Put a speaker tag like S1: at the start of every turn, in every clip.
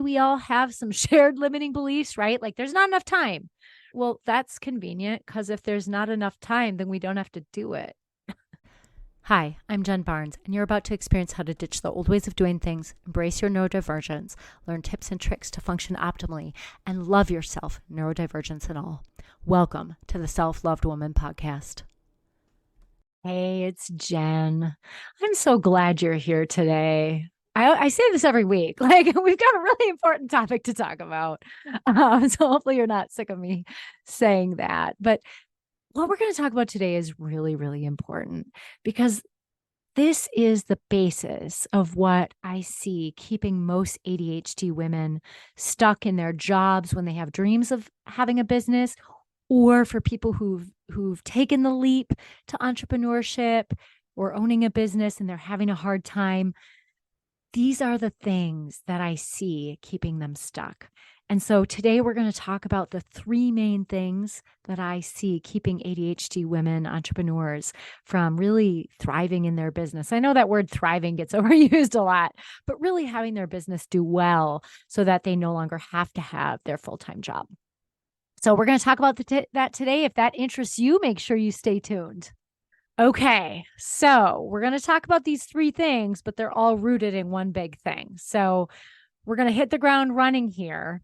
S1: We all have some shared limiting beliefs, right? Like there's not enough time. Well, that's convenient because if there's not enough time, then we don't have to do it. Hi, I'm Jen Barnes, and you're about to experience how to ditch the old ways of doing things, embrace your neurodivergence, learn tips and tricks to function optimally, and love yourself, neurodivergence and all. Welcome to the Self-Loved Woman podcast. Hey, it's Jen. I'm so glad you're here today. I say this every week. Like, we've got a really important topic to talk about. So hopefully you're not sick of me saying that. But what we're going to talk about today is really, really important because this is the basis of what I see keeping most ADHD women stuck in their jobs when they have dreams of having a business, or for people who've taken the leap to entrepreneurship or owning a business and they're having a hard time. These are the things that I see keeping them stuck. And so today we're going to talk about the three main things that I see keeping ADHD women entrepreneurs from really thriving in their business. I know that word thriving gets overused a lot, but really having their business do well so that they no longer have to have their full-time job. So we're going to talk about that today. If that interests you, make sure you stay tuned. Okay, so we're going to talk about these three things, but they're all rooted in one big thing. So we're going to hit the ground running here.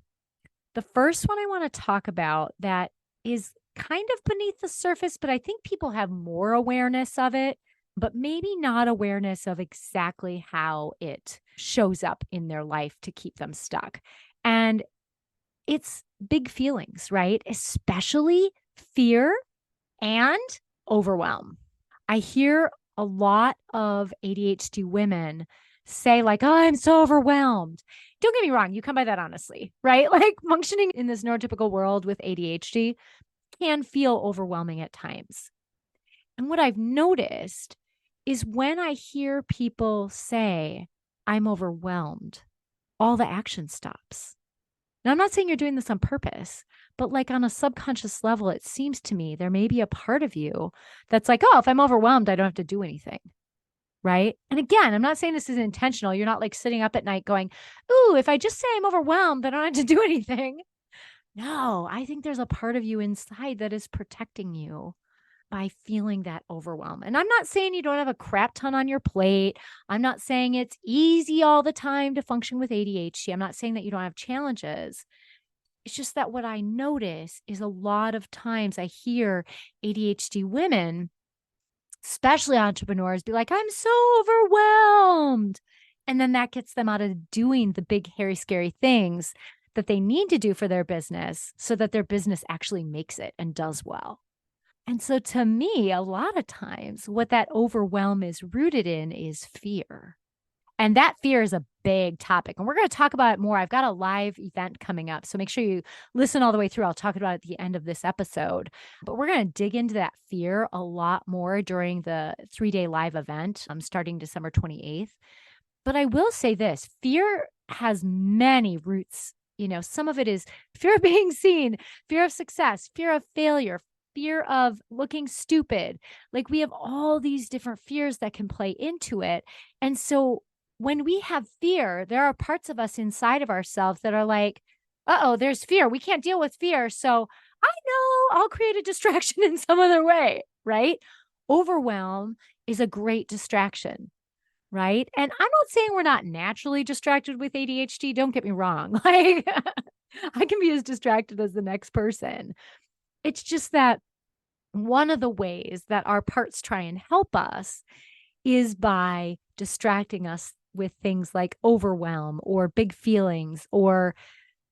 S1: The first one I want to talk about that is kind of beneath the surface, but I think people have more awareness of it, but maybe not awareness of exactly how it shows up in their life to keep them stuck. And it's big feelings, right? Especially fear and overwhelm. I hear a lot of ADHD women say like, oh, I'm so overwhelmed. Don't get me wrong. You come by that honestly, right? Like functioning in this neurotypical world with ADHD can feel overwhelming at times. And what I've noticed is when I hear people say, I'm overwhelmed, all the action stops. Now, I'm not saying you're doing this on purpose, but like on a subconscious level, it seems to me there may be a part of you that's like, oh, if I'm overwhelmed, I don't have to do anything. Right. And again, I'm not saying this is intentional. You're not like sitting up at night going, ooh, if I just say I'm overwhelmed, I don't have to do anything. No, I think there's a part of you inside that is protecting you by feeling that overwhelm. And I'm not saying you don't have a crap ton on your plate. I'm not saying it's easy all the time to function with ADHD. I'm not saying that you don't have challenges. It's just that what I notice is a lot of times I hear ADHD women, especially entrepreneurs, be like, I'm so overwhelmed. And then that gets them out of doing the big, hairy, scary things that they need to do for their business so that their business actually makes it and does well. And so to me, a lot of times what that overwhelm is rooted in is fear. And that fear is a big topic. And we're going to talk about it more. I've got a live event coming up. So make sure you listen all the way through. I'll talk about it at the end of this episode. But we're going to dig into that fear a lot more during the 3-day live event starting December 28th. But I will say this, fear has many roots. You know, some of it is fear of being seen, fear of success, fear of failure, fear of looking stupid. Like we have all these different fears that can play into it. And so when we have fear, there are parts of us inside of ourselves that are like, uh-oh, there's fear. We can't deal with fear. So I know I'll create a distraction in some other way, right? Overwhelm is a great distraction, right? And I'm not saying we're not naturally distracted with ADHD. Don't get me wrong. Like I can be as distracted as the next person. It's just that one of the ways that our parts try and help us is by distracting us with things like overwhelm or big feelings or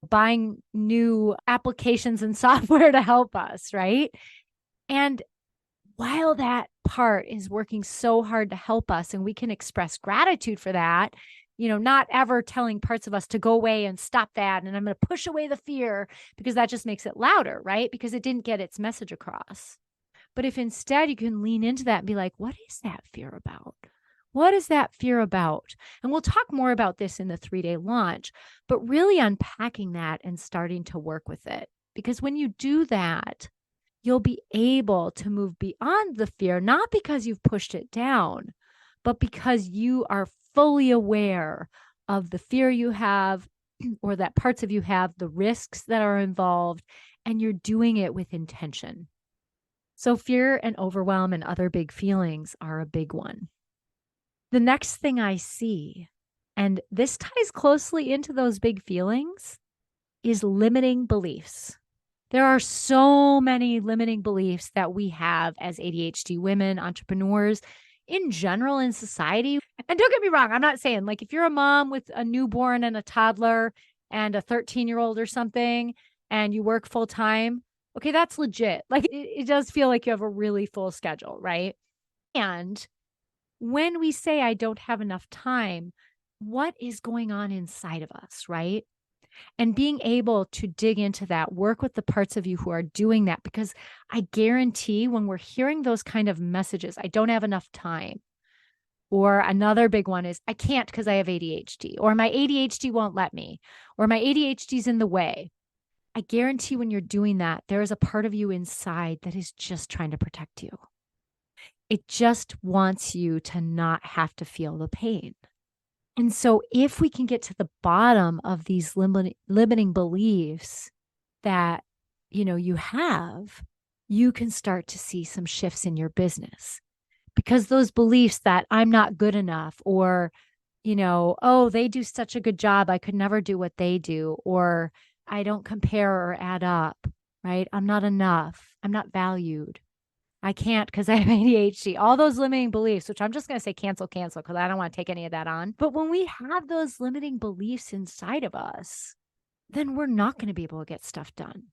S1: buying new applications and software to help us, right? And while that part is working so hard to help us and we can express gratitude for that, you know, not ever telling parts of us to go away and stop that. And I'm going to push away the fear because that just makes it louder, right? Because it didn't get its message across. But if instead you can lean into that and be like, what is that fear about? What is that fear about? And we'll talk more about this in the 3-day launch, but really unpacking that and starting to work with it. Because when you do that, you'll be able to move beyond the fear, not because you've pushed it down, but because you are fully aware of the fear you have or that parts of you have, the risks that are involved, and you're doing it with intention. So fear and overwhelm and other big feelings are a big one. The next thing I see, and this ties closely into those big feelings, is limiting beliefs. There are so many limiting beliefs that we have as ADHD women, entrepreneurs, in general in society. And don't get me wrong, I'm not saying like if you're a mom with a newborn and a toddler and a 13-year-old or something and you work full time, okay, that's legit. Like it does feel like you have a really full schedule, right? And when we say, I don't have enough time, what is going on inside of us, right? And being able to dig into that, work with the parts of you who are doing that, because I guarantee when we're hearing those kind of messages, I don't have enough time. Or another big one is, I can't because I have ADHD, or my ADHD won't let me, or my ADHD is in the way. I guarantee when you're doing that, there is a part of you inside that is just trying to protect you. It just wants you to not have to feel the pain. And so if we can get to the bottom of these limiting beliefs that, you have, you can start to see some shifts in your business. Because those beliefs that I'm not good enough, or, oh, they do such a good job, I could never do what they do, or I don't compare or add up, right? I'm not enough. I'm not valued. I can't because I have ADHD, all those limiting beliefs, which I'm just going to say cancel, because I don't want to take any of that on. But when we have those limiting beliefs inside of us, then we're not going to be able to get stuff done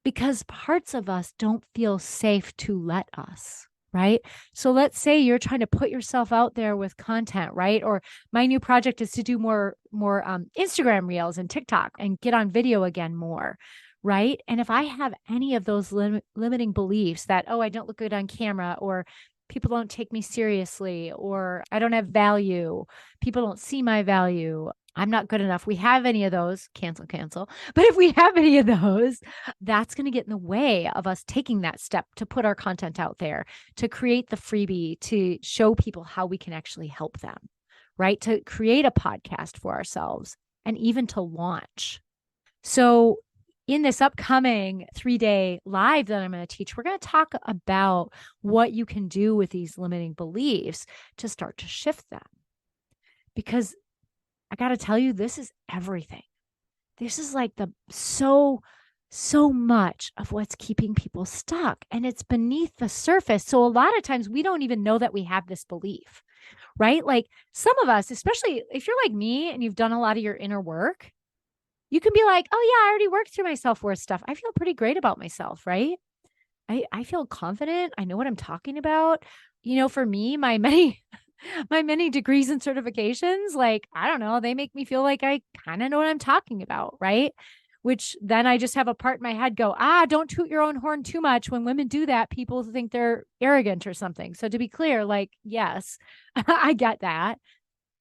S1: because parts of us don't feel safe to let us. Right. So let's say you're trying to put yourself out there with content, right? Or my new project is to do more Instagram reels and TikTok and get on video again more. Right. And if I have any of those limiting beliefs that, oh, I don't look good on camera, or people don't take me seriously, or I don't have value, people don't see my value, I'm not good enough. We have any of those, cancel. But if we have any of those, that's going to get in the way of us taking that step to put our content out there, to create the freebie, to show people how we can actually help them, right? To create a podcast for ourselves and even to launch. So in this upcoming 3-day live that I'm going to teach, we're going to talk about what you can do with these limiting beliefs to start to shift them. Because I got to tell you, this is everything. This is like so much of what's keeping people stuck, and it's beneath the surface. So a lot of times we don't even know that we have this belief, right? Like some of us, especially if you're like me and you've done a lot of your inner work, you can be like, oh yeah, I already worked through my self-worth stuff. I feel pretty great about myself, right? I feel confident. I know what I'm talking about. For me, my many degrees and certifications, like, I don't know, they make me feel like I kind of know what I'm talking about, right? Which then I just have a part in my head go, don't toot your own horn too much. When women do that, people think they're arrogant or something. So to be clear, like, yes, I get that.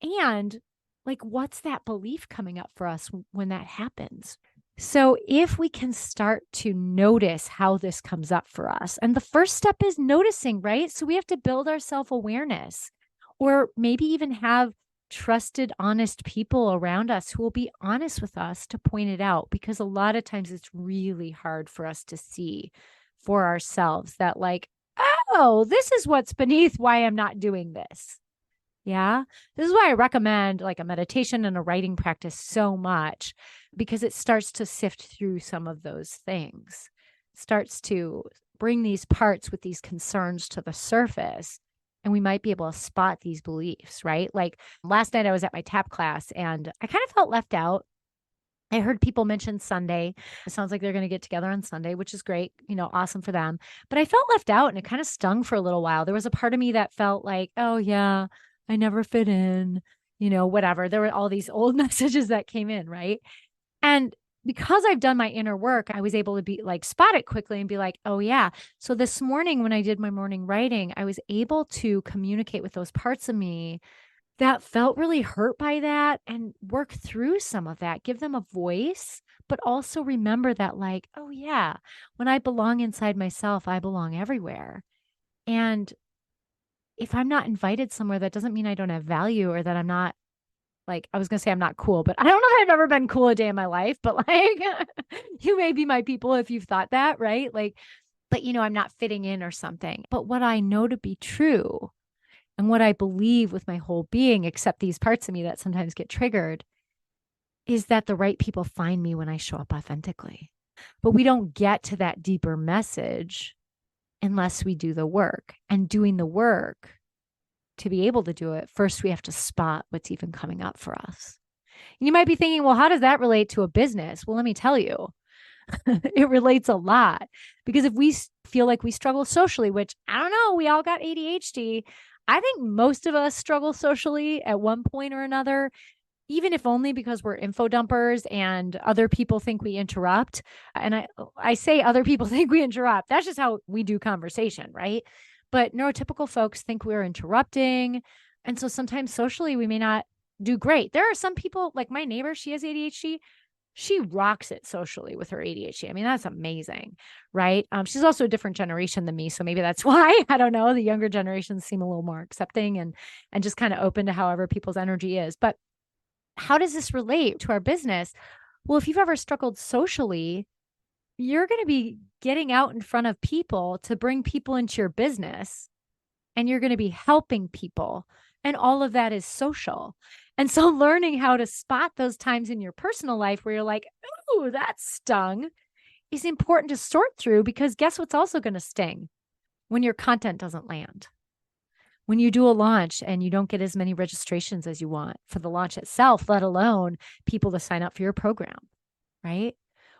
S1: And like, what's that belief coming up for us when that happens? So if we can start to notice how this comes up for us, and the first step is noticing, right? So we have to build our self-awareness, or maybe even have trusted, honest people around us who will be honest with us to point it out, because a lot of times it's really hard for us to see for ourselves that like, oh, this is what's beneath why I'm not doing this. Yeah. This is why I recommend like a meditation and a writing practice so much, because it starts to sift through some of those things, starts to bring these parts with these concerns to the surface. And we might be able to spot these beliefs, right? Like last night I was at my tap class and I kind of felt left out. I heard people mention Sunday. It sounds like they're going to get together on Sunday, which is great, awesome for them. But I felt left out and it kind of stung for a little while. There was a part of me that felt like, oh yeah, I never fit in, whatever. There were all these old messages that came in, right? And because I've done my inner work, I was able to be like, spot it quickly and be like, oh yeah. So this morning when I did my morning writing, I was able to communicate with those parts of me that felt really hurt by that and work through some of that, give them a voice, but also remember that like, oh yeah, when I belong inside myself, I belong everywhere. And if I'm not invited somewhere, that doesn't mean I don't have value or that I'm not like, I was going to say I'm not cool, but I don't know that I've ever been cool a day in my life, but like, you may be my people if you've thought that, right? Like, but I'm not fitting in or something. But what I know to be true and what I believe with my whole being, except these parts of me that sometimes get triggered, is that the right people find me when I show up authentically. But we don't get to that deeper message unless we do the work. And doing the work, to be able to do it, first we have to spot what's even coming up for us. And you might be thinking, well, how does that relate to a business? Well, let me tell you, it relates a lot, because if we feel like we struggle socially, which I don't know, we all got ADHD. I think most of us struggle socially at one point or another, even if only because we're info dumpers and other people think we interrupt. And I say other people think we interrupt. That's just how we do conversation, right? But neurotypical folks think we're interrupting. And so sometimes socially, we may not do great. There are some people, like my neighbor, she has ADHD. She rocks it socially with her ADHD. I mean, that's amazing, right? She's also a different generation than me. So maybe that's why, I don't know, the younger generations seem a little more accepting and just kind of open to however people's energy is. But how does this relate to our business? Well, if you've ever struggled socially, you're going to be getting out in front of people to bring people into your business, and you're going to be helping people. And all of that is social. And so learning how to spot those times in your personal life where you're like, ooh, that stung, is important to sort through, because guess what's also going to sting? When your content doesn't land. When you do a launch and you don't get as many registrations as you want for the launch itself, let alone people to sign up for your program, right?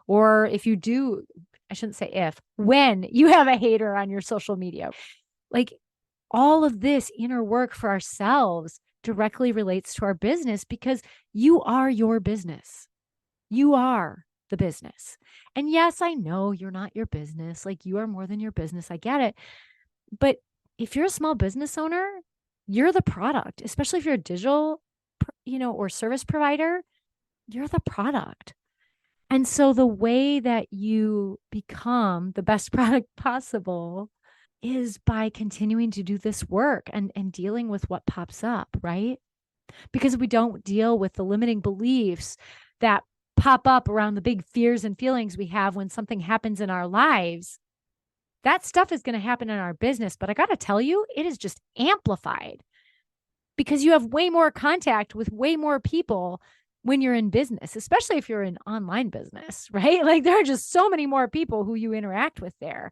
S1: Or if you do, I shouldn't say if, when you have a hater on your social media, like all of this inner work for ourselves directly relates to our business, because you are your business. You are the business. And yes, I know you're not your business. Like, you are more than your business. I get it. But if you're a small business owner, you're the product, especially if you're a digital, or service provider, you're the product. And so the way that you become the best product possible is by continuing to do this work and dealing with what pops up, right? Because if we don't deal with the limiting beliefs that pop up around the big fears and feelings we have when something happens in our lives, that stuff is going to happen in our business. But I got to tell you, it is just amplified, because you have way more contact with way more people when you're in business, especially if you're in online business, right? Like, there are just so many more people who you interact with there.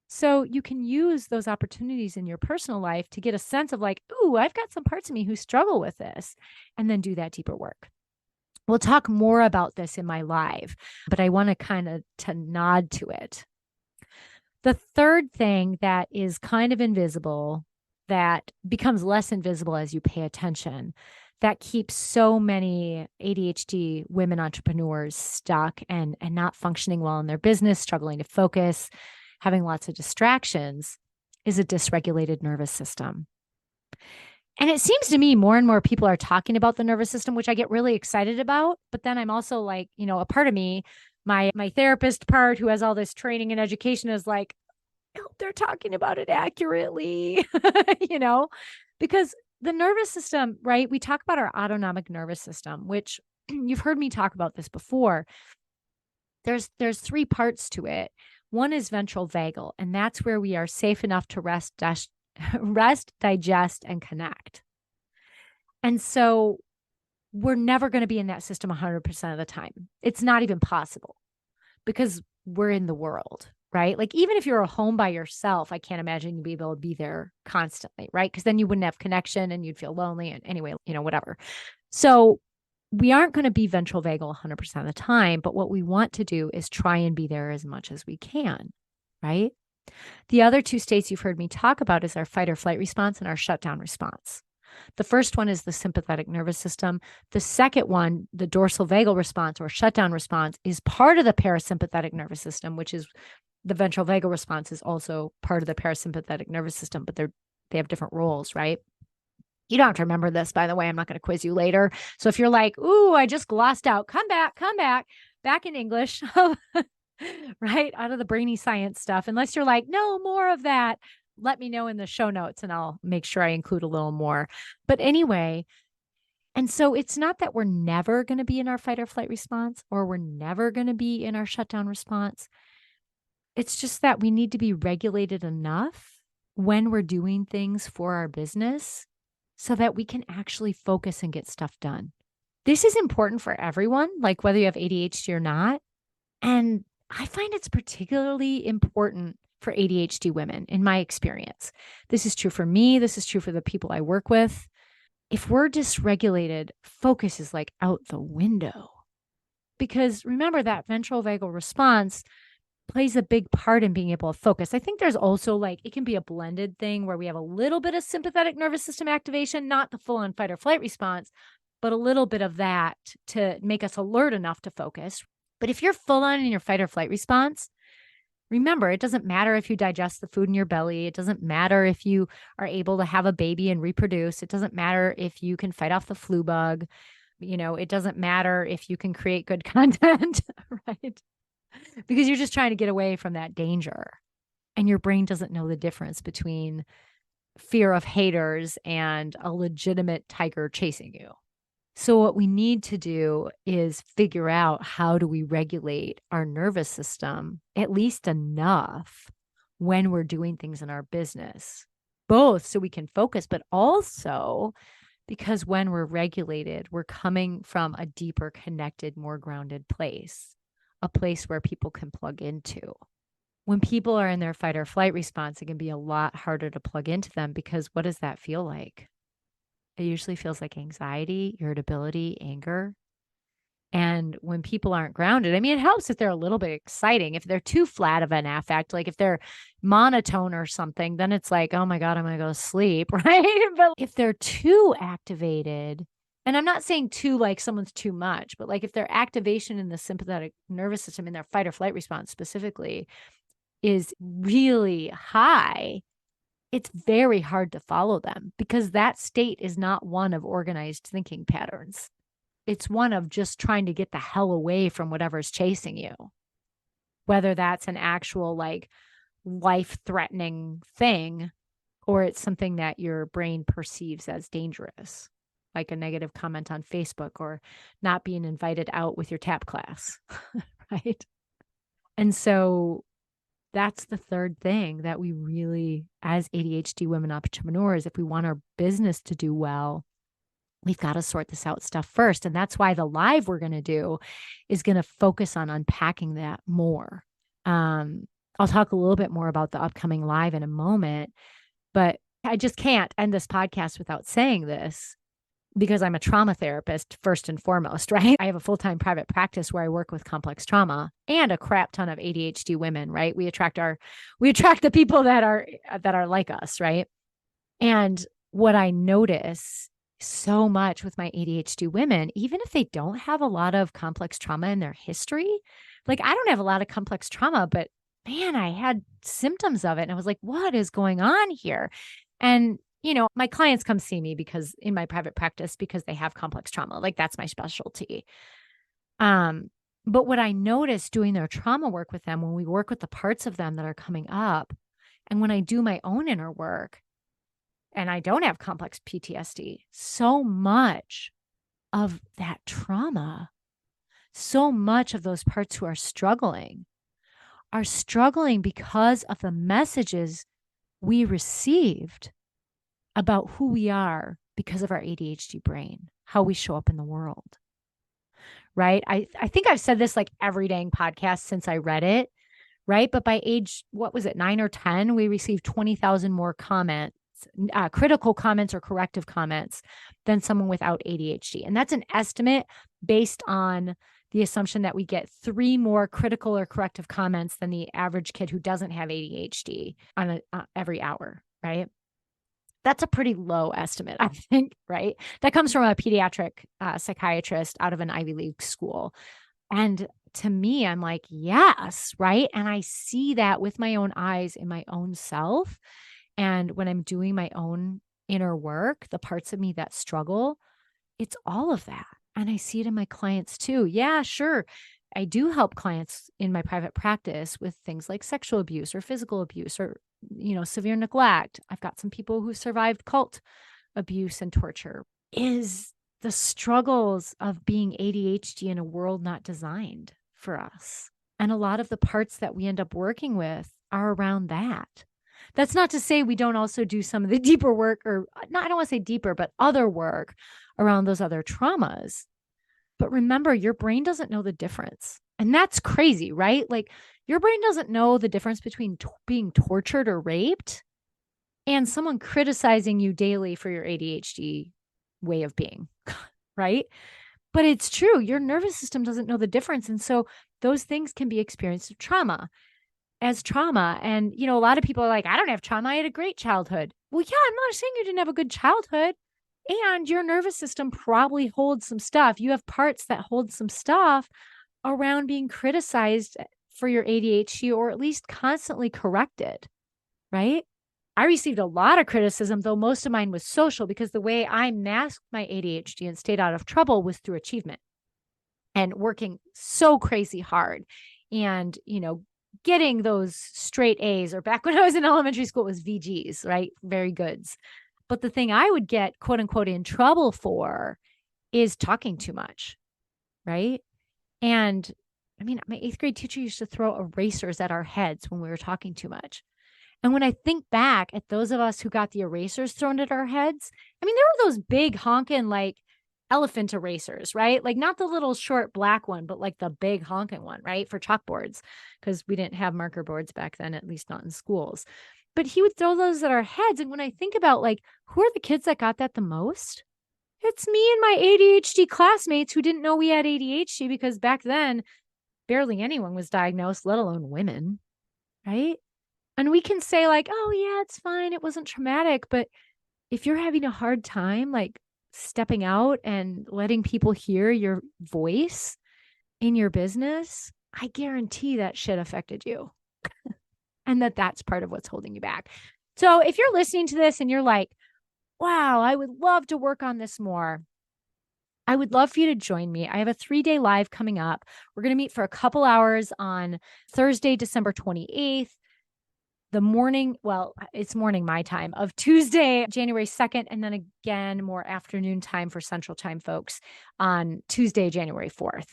S1: So you can use those opportunities in your personal life to get a sense of like, ooh, I've got some parts of me who struggle with this, and then do that deeper work. We'll talk more about this in my live, but I want to kind of nod to it. The third thing that is kind of invisible, that becomes less invisible as you pay attention, that keeps so many ADHD women entrepreneurs stuck and not functioning well in their business, struggling to focus, having lots of distractions, is a dysregulated nervous system. And it seems to me more and more people are talking about the nervous system, which I get really excited about. But then I'm also like, a part of me, my therapist part, who has all this training and education, is like, I hope they're talking about it accurately, because the nervous system, right? We talk about our autonomic nervous system, which you've heard me talk about this before. There's three parts to it. One is ventral vagal, and that's where we are safe enough to rest, digest, and connect. And so we're never going to be in that system 100% of the time. It's not even possible, because we're in the world, right? Like, even if you're at home by yourself, I can't imagine you'd be able to be there constantly, right? Because then you wouldn't have connection and you'd feel lonely, and anyway, whatever. So we aren't going to be ventral vagal 100% of the time, but what we want to do is try and be there as much as we can, right? The other two states you've heard me talk about is our fight or flight response and our shutdown response. The first one is the sympathetic nervous system. The second one, the dorsal vagal response or shutdown response, is part of the parasympathetic nervous system, which is the ventral vagal response is also part of the parasympathetic nervous system, but they have different roles, right? You don't have to remember this, by the way. I'm not going to quiz you later. So if you're like, ooh, I just glossed out, come back in English, right? Out of the brainy science stuff. Unless you're like, no, more of that, let me know in the show notes and I'll make sure I include a little more. But anyway, And so it's not that we're never going to be in our fight or flight response or we're never going to be in our shutdown response. It's just that we need to be regulated enough when we're doing things for our business so that we can actually focus and get stuff done. This is important for everyone, like whether you have ADHD or not. And I find it's particularly important for ADHD women in my experience. This is true for me. This is true for the people I work with. If we're dysregulated, focus is like out the window. Because remember that ventral vagal response plays a big part in being able to focus. I think there's also like, it can be a blended thing where we have a little bit of sympathetic nervous system activation, not the full on fight or flight response, but a little bit of that to make us alert enough to focus. But if you're full on in your fight or flight response, remember, it doesn't matter if you digest the food in your belly. It doesn't matter if you are able to have a baby and reproduce. It doesn't matter if you can fight off the flu bug. It doesn't matter if you can create good content, right? Because you're just trying to get away from that danger. And your brain doesn't know the difference between fear of haters and a legitimate tiger chasing you. So what we need to do is figure out how do we regulate our nervous system at least enough when we're doing things in our business, both so we can focus, but also because when we're regulated, we're coming from a deeper, connected, more grounded place, a place where people can plug into. When people are in their fight or flight response, it can be a lot harder to plug into them because what does that feel like? It usually feels like anxiety, irritability, anger. And when people aren't grounded, I mean, it helps if they're a little bit exciting. If they're too flat of an affect, like if they're monotone or something, then it's like, oh my God, I'm going to go to sleep, right? But if they're too activated, and I'm not saying too like someone's too much, but like if their activation in the sympathetic nervous system in their fight or flight response specifically is really high, it's very hard to follow them because that state is not one of organized thinking patterns. It's one of just trying to get the hell away from whatever's chasing you, whether that's an actual like life-threatening thing or it's something that your brain perceives as dangerous, like a negative comment on Facebook or not being invited out with your tap class, right? And so that's the third thing that we really, as ADHD women entrepreneurs, if we want our business to do well, we've got to sort this out stuff first. And that's why the live we're going to do is going to focus on unpacking that more. I'll talk a little bit more about the upcoming live in a moment, but I just can't end this podcast without saying this because I'm a trauma therapist first and foremost, right? I have a full-time private practice where I work with complex trauma and a crap ton of ADHD women, right? We attract the people that are like us, right? And what I notice so much with my ADHD women, even if they don't have a lot of complex trauma in their history, like I don't have a lot of complex trauma, but man, I had symptoms of it. And I was like, what is going on here? And my clients come see me because in my private practice, because they have complex trauma, like that's my specialty. But what I noticed doing their trauma work with them, when we work with the parts of them that are coming up, and when I do my own inner work, and I don't have complex PTSD, so much of that trauma, so much of those parts who are struggling because of the messages we received about who we are because of our ADHD brain, how we show up in the world, right? I think I've said this like every dang podcast since I read it, right? But by age, what was it, 9 or 10, we received 20,000 more comments, critical comments or corrective comments than someone without ADHD. And that's an estimate based on the assumption that we get 3 more critical or corrective comments than the average kid who doesn't have ADHD on every hour, right? That's a pretty low estimate, I think, right? That comes from a pediatric psychiatrist out of an Ivy League school. And to me, I'm like, yes, right? And I see that with my own eyes in my own self. And when I'm doing my own inner work, the parts of me that struggle, it's all of that. And I see it in my clients too. Yeah, sure. I do help clients in my private practice with things like sexual abuse or physical abuse or, severe neglect. I've got some people who survived cult abuse and torture. Is the struggles of being ADHD in a world not designed for us. And a lot of the parts that we end up working with are around that. That's not to say we don't also do some of the deeper work, or not, I don't want to say deeper, but other work around those other traumas. But remember, your brain doesn't know the difference. And that's crazy, right? Like your brain doesn't know the difference between being tortured or raped and someone criticizing you daily for your ADHD way of being, right? But it's true. Your nervous system doesn't know the difference. And so those things can be experienced as trauma. And, a lot of people are like, I don't have trauma. I had a great childhood. Well, yeah, I'm not saying you didn't have a good childhood. And your nervous system probably holds some stuff. You have parts that hold some stuff around being criticized for your ADHD, or at least constantly corrected, right? I received a lot of criticism, though most of mine was social, because the way I masked my ADHD and stayed out of trouble was through achievement and working so crazy hard and, getting those straight A's, or back when I was in elementary school, it was VGs, right? Very goods. But the thing I would get quote unquote in trouble for is talking too much, right? And I mean, my 8th grade teacher used to throw erasers at our heads when we were talking too much. And when I think back at those of us who got the erasers thrown at our heads, I mean, there were those big honking like elephant erasers, right? Like not the little short black one, but like the big honking one, right? For chalkboards, because we didn't have marker boards back then, at least not in schools. But he would throw those at our heads. And when I think about like, who are the kids that got that the most? It's me and my ADHD classmates who didn't know we had ADHD, because back then barely anyone was diagnosed, let alone women, right? And we can say like, oh yeah, it's fine, it wasn't traumatic. But if you're having a hard time, like stepping out and letting people hear your voice in your business, I guarantee that shit affected you. And that's part of what's holding you back. So if you're listening to this and you're like, wow, I would love to work on this more, I would love for you to join me. I have a 3-day live coming up. We're going to meet for a couple hours on Thursday, December 28th. The morning, well, it's morning my time, of Tuesday, January 2nd, and then again, more afternoon time for Central Time folks on Tuesday, January 4th.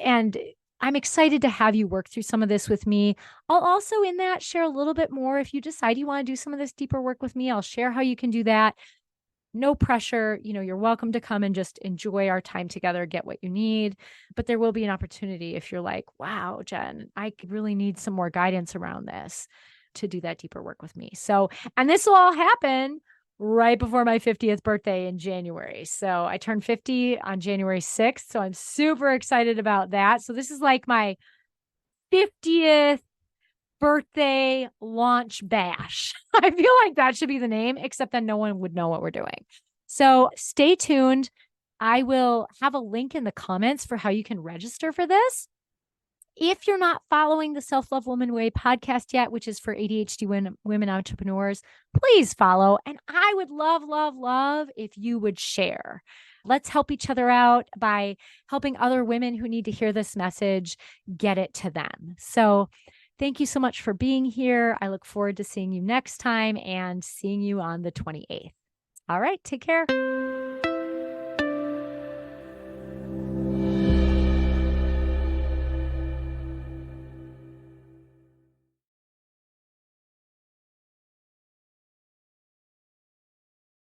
S1: And I'm excited to have you work through some of this with me. I'll also in that share a little bit more. If you decide you want to do some of this deeper work with me, I'll share how you can do that. No pressure. You're welcome to come and just enjoy our time together, get what you need. But there will be an opportunity if you're like, wow, Jen, I really need some more guidance around this, to do that deeper work with me. So, and this will all happen right before my 50th birthday in January. So I turned 50 on January 6th. So I'm super excited about that. So this is like my 50th birthday launch bash. I feel like that should be the name, except then no one would know what we're doing. So stay tuned. I will have a link in the comments for how you can register for this. If you're not following the Self-Love Woman Way podcast yet, which is for ADHD women entrepreneurs, please follow. And I would love, love, love if you would share. Let's help each other out by helping other women who need to hear this message get it to them. So thank you so much for being here. I look forward to seeing you next time and seeing you on the 28th. All right, take care.